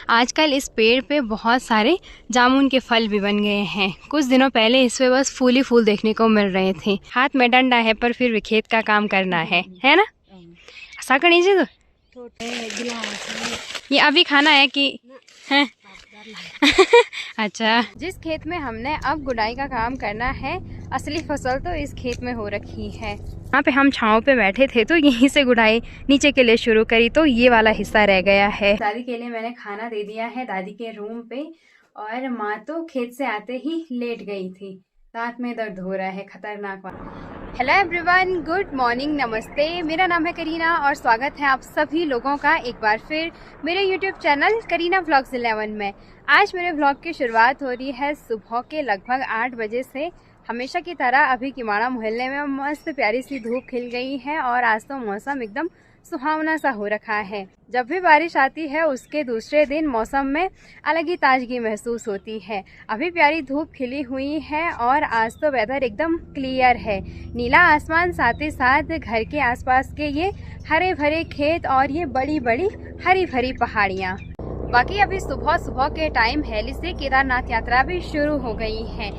आजकल इस पेड़ पे बहुत सारे जामुन के फल भी बन गए हैं। कुछ दिनों पहले इस पे बस फूल ही फूल देखने को मिल रहे थे। हाथ में डंडा है पर फिर भी खेत का काम करना है ना। साकड़ी जी तो ये अभी खाना है कि है? अच्छा, जिस खेत में हमने अब गुड़ाई का काम करना है, असली फसल तो इस खेत में हो रखी है। यहाँ पे हम छांव पे बैठे थे तो यहीं से गुड़ाई नीचे के लिए शुरू करी तो ये वाला हिस्सा रह गया है। दादी के लिए मैंने खाना दे दिया है दादी के रूम पे, और माँ तो खेत से आते ही लेट गई थी। दांत में दर्द हो रहा है खतरनाक वाला। हेलो एवरीवन, गुड मॉर्निंग, नमस्ते। मेरा नाम है करीना और स्वागत है आप सभी लोगों का एक बार फिर मेरे यूट्यूब चैनल करीना व्लॉग्स 11 में। आज मेरे व्लॉग की शुरुआत हो रही है सुबह के लगभग 8 बजे से। हमेशा की तरह अभी किमाड़ा मोहल्ले में मस्त प्यारी सी धूप खिल गई है और आज तो मौसम एकदम सुहावना सा हो रखा है। जब भी बारिश आती है उसके दूसरे दिन मौसम में अलग ही ताजगी महसूस होती है। अभी प्यारी धूप खिली हुई है और आज तो वेदर एकदम क्लियर है। नीला आसमान, साथ ही साथ घर के आसपास के ये हरे भरे खेत और ये बड़ी बड़ी हरी भरी पहाड़ियाँ। बाकी अभी सुबह सुबह के टाइम हेली से केदारनाथ यात्रा भी शुरू हो गई है।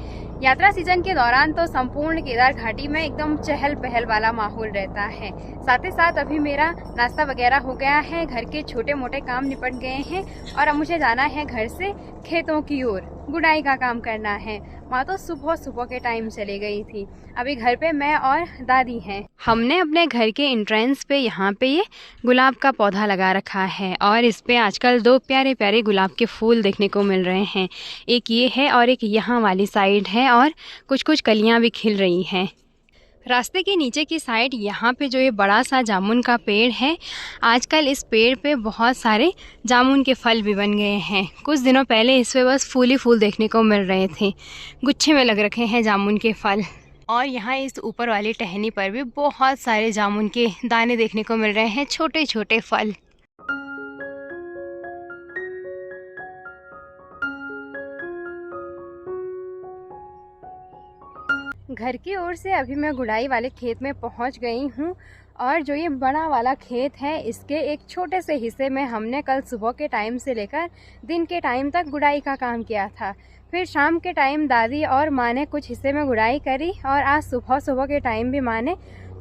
यात्रा सीजन के दौरान तो संपूर्ण केदार घाटी में एकदम चहल पहल वाला माहौल रहता है। साथ ही साथ अभी मेरा नाश्ता वगैरह हो गया है, घर के छोटे मोटे काम निपट गए हैं और अब मुझे जाना है घर से खेतों की ओर, गुड़ाई का काम करना है। माँ तो सुबह सुबह के टाइम चली गई थी। अभी घर पे मैं और दादी हैं। हमने अपने घर के एंट्रेंस पे यहाँ पे ये गुलाब का पौधा लगा रखा है और इस पे आजकल 2 प्यारे प्यारे गुलाब के फूल देखने को मिल रहे हैं। एक ये है और एक यहाँ वाली साइड है और कुछ कुछ कलियाँ भी खिल रही हैं। रास्ते के नीचे की साइड यहाँ पे जो ये बड़ा सा जामुन का पेड़ है, आजकल इस पेड़ पे बहुत सारे जामुन के फल भी बन गए हैं। कुछ दिनों पहले इस पे बस फूल ही फूल देखने को मिल रहे थे। गुच्छे में लग रखे हैं जामुन के फल। और यहाँ इस ऊपर वाली टहनी पर भी बहुत सारे जामुन के दाने देखने को मिल रहे हैं, छोटे छोटे फल। घर की ओर से अभी मैं गुड़ाई वाले खेत में पहुंच गई हूं और जो ये बड़ा वाला खेत है इसके एक छोटे से हिस्से में हमने कल सुबह के टाइम से लेकर दिन के टाइम तक गुड़ाई का काम किया था। फिर शाम के टाइम दादी और माँ ने कुछ हिस्से में गुड़ाई करी और आज सुबह सुबह के टाइम भी माँ ने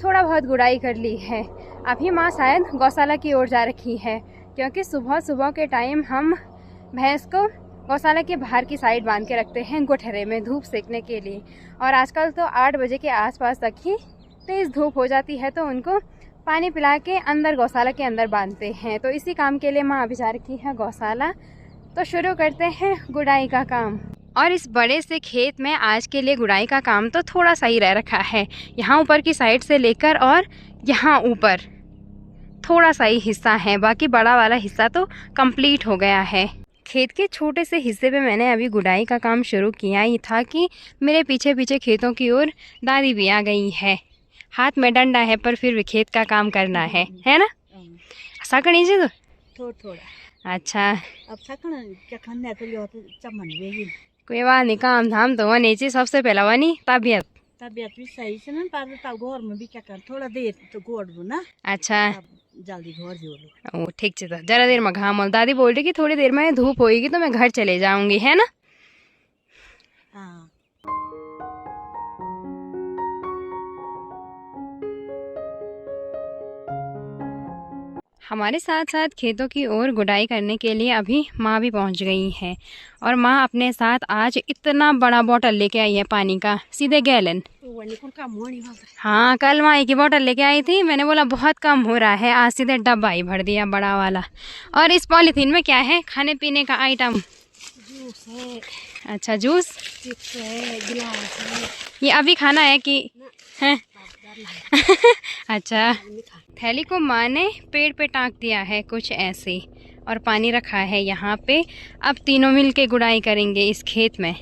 थोड़ा बहुत गुड़ाई कर ली है। अभी माँ शायद गौशाला की ओर जा रखी है क्योंकि सुबह सुबह के टाइम हम भैंस को गौशाला के बाहर की साइड बांध के रखते हैं गोठरे में धूप सेकने के लिए। और आजकल तो 8 बजे के आसपास तक ही तेज़ धूप हो जाती है तो उनको पानी पिला के अंदर गौशाला के अंदर बांधते हैं। तो इसी काम के लिए माँ अभी जा रखी है गौशाला। तो शुरू करते हैं गुड़ाई का काम। और इस बड़े से खेत में आज के लिए गुड़ाई का काम तो थोड़ा सा ही रह रखा है। यहाँ ऊपर की साइड से लेकर और यहाँ ऊपर थोड़ा सा ही हिस्सा है, बाकी बड़ा वाला हिस्सा तो कंप्लीट हो गया है। खेत के छोटे से हिस्से पे मैंने अभी गुड़ाई का काम शुरू किया ही था कि मेरे पीछे पीछे खेतों की ओर दादी भी आ गई है। हाथ में डंडा है पर फिर भी खेत का काम करना है ना। साकड़ी जी तो थोड़ा अच्छा, अब क्या कोई बात नहीं, काम धाम तो वनी चाहिए। सबसे पहला वनी तबियत भी सही से ना घर में भी क्या कर थोड़ा देर तो गोड़ ना। अच्छा, जल्दी घर जोड़ो। ओ ठीक है, जरा देर में घाम। दादी बोल रही कि थोड़ी देर में धूप होएगी तो मैं घर चले जाऊंगी, है ना। हाँ। हमारे साथ साथ खेतों की ओर गुड़ाई करने के लिए अभी माँ भी पहुँच गई है और माँ अपने साथ आज इतना बड़ा बोतल लेके आई है पानी का, सीधे गैलन। हाँ, कल माँ एक ही बोतल लेके आई थी, मैंने बोला बहुत कम हो रहा है, आज सीधे डब्बा ही भर दिया बड़ा वाला। और इस पॉलीथीन में क्या है? खाने पीने का आइटम। जूस है। अच्छा, जूस, चिप्स है, गिलास है। ये अभी खाना है कि है? अच्छा, थैली को माँ ने पेड़ पे टांग दिया है कुछ ऐसे और पानी रखा है यहाँ पे। अब तीनों मिल के गुड़ाई करेंगे इस खेत में।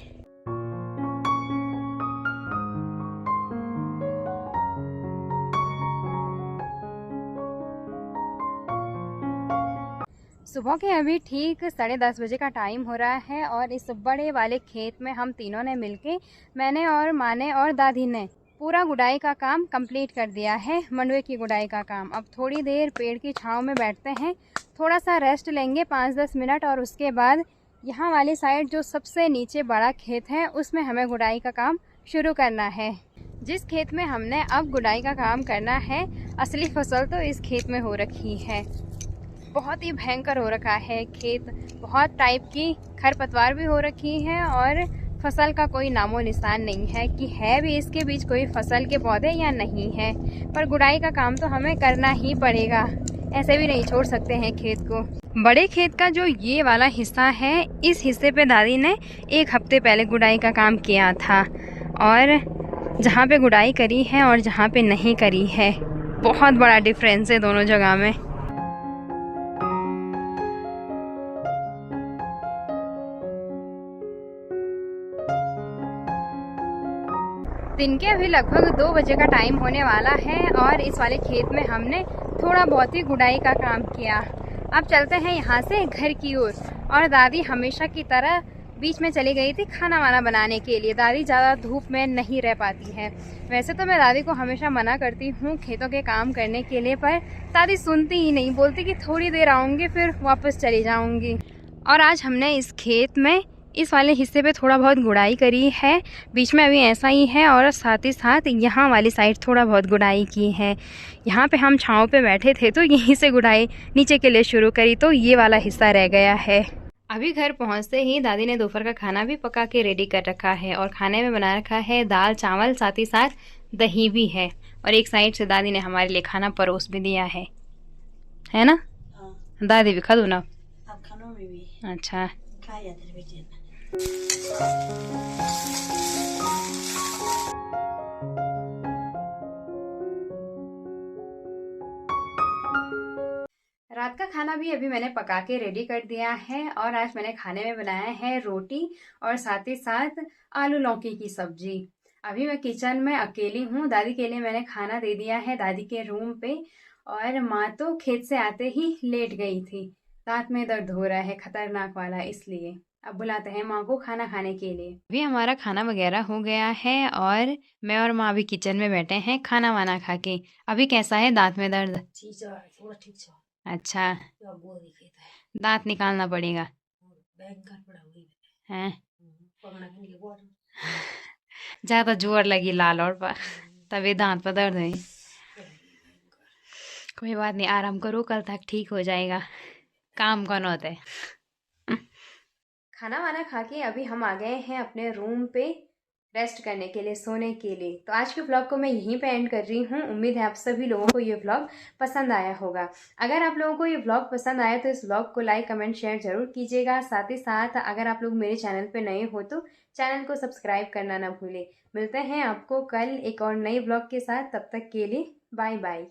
सुबह के अभी ठीक 10:30 बजे का टाइम हो रहा है और इस बड़े वाले खेत में हम तीनों ने मिलके, मैंने और माँ ने और दादी ने पूरा गुड़ाई का काम कंप्लीट कर दिया है, मंडुए की गुड़ाई का काम। अब थोड़ी देर पेड़ की छांव में बैठते हैं, थोड़ा सा रेस्ट लेंगे 5-10 मिनट, और उसके बाद यहाँ वाली साइड जो सबसे नीचे बड़ा खेत है उसमें हमें गुड़ाई का काम शुरू करना है। जिस खेत में हमने अब गुड़ाई का काम करना है, असली फसल तो इस खेत में हो रखी है। बहुत ही भयंकर हो रखा है खेत, बहुत टाइप की खरपतवार भी हो रखी है और फसल का कोई नामो निशान नहीं है कि है भी इसके बीच कोई फसल के पौधे या नहीं है। पर गुड़ाई का काम तो हमें करना ही पड़ेगा, ऐसे भी नहीं छोड़ सकते हैं खेत को। बड़े खेत का जो ये वाला हिस्सा है, इस हिस्से पे दादी ने 1 हफ्ते पहले गुड़ाई का काम किया था, और जहाँ पे गुड़ाई करी है और जहाँ पे नहीं करी है, बहुत बड़ा डिफरेंस है दोनों जगह में। दिन के अभी लगभग 2 बजे का टाइम होने वाला है और इस वाले खेत में हमने थोड़ा बहुत ही गुड़ाई का काम किया। अब चलते हैं यहाँ से घर की ओर। और दादी हमेशा की तरह बीच में चली गई थी खाना वाना बनाने के लिए। दादी ज़्यादा धूप में नहीं रह पाती है। वैसे तो मैं दादी को हमेशा मना करती हूँ खेतों के काम करने के लिए, पर दादी सुनती ही नहीं, बोलती कि थोड़ी देर आऊँगी फिर वापस चली जाऊँगी। और आज हमने इस खेत में इस वाले हिस्से पे थोड़ा बहुत गुड़ाई करी है, बीच में अभी ऐसा ही है, और साथ ही साथ यहाँ वाली साइड थोड़ा बहुत गुड़ाई की है। यहाँ पे हम छाँव पे बैठे थे तो यहीं से गुड़ाई नीचे के लिए शुरू करी, तो ये वाला हिस्सा रह गया है। अभी घर पहुँचते ही दादी ने दोपहर का खाना भी पका के रेडी कर रखा है, और खाने में बना रखा है दाल चावल, साथ ही साथ दही भी है, और एक साइड से दादी ने हमारे लिए खाना परोस भी दिया है ना? दादी भी खा दो ना। अच्छा, रात का खाना भी अभी मैंने पका के रेडी कर दिया है, और आज मैंने खाने में बनाया है रोटी और साथ ही साथ आलू लौकी की सब्जी। अभी मैं किचन में अकेली हूँ। दादी के लिए मैंने खाना दे दिया है दादी के रूम पे, और माँ तो खेत से आते ही लेट गई थी, दांत में दर्द हो रहा है खतरनाक वाला, इसलिए अब बुलाते हैं माँ को खाना खाने के लिए। अभी हमारा खाना वगैरह हो गया है और मैं और माँ अभी किचन में बैठे हैं खाना वाना खा के। अभी कैसा है दांत में दर्द? थोड़ा ठीक है। अच्छा, दांत निकालना पड़ेगा हैं? ज्यादा जोर लगी लाल और पर तभी दांत पर दर्द है। कोई बात नहीं, आराम करो, कल तक ठीक हो जाएगा। काम कौन होता है। खाना वाना खा के अभी हम आ गए हैं अपने रूम पे रेस्ट करने के लिए, सोने के लिए। तो आज के व्लॉग को मैं यहीं पे एंड कर रही हूँ। उम्मीद है आप सभी लोगों को ये व्लॉग पसंद आया होगा। अगर आप लोगों को ये व्लॉग पसंद आया तो इस व्लॉग को लाइक कमेंट शेयर जरूर कीजिएगा। साथ ही साथ अगर आप लोग मेरे चैनल पे नए हो तो चैनल को सब्सक्राइब करना ना भूलें। मिलते हैं आपको कल एक और नई व्लॉग के साथ, तब तक के लिए बाय बाय।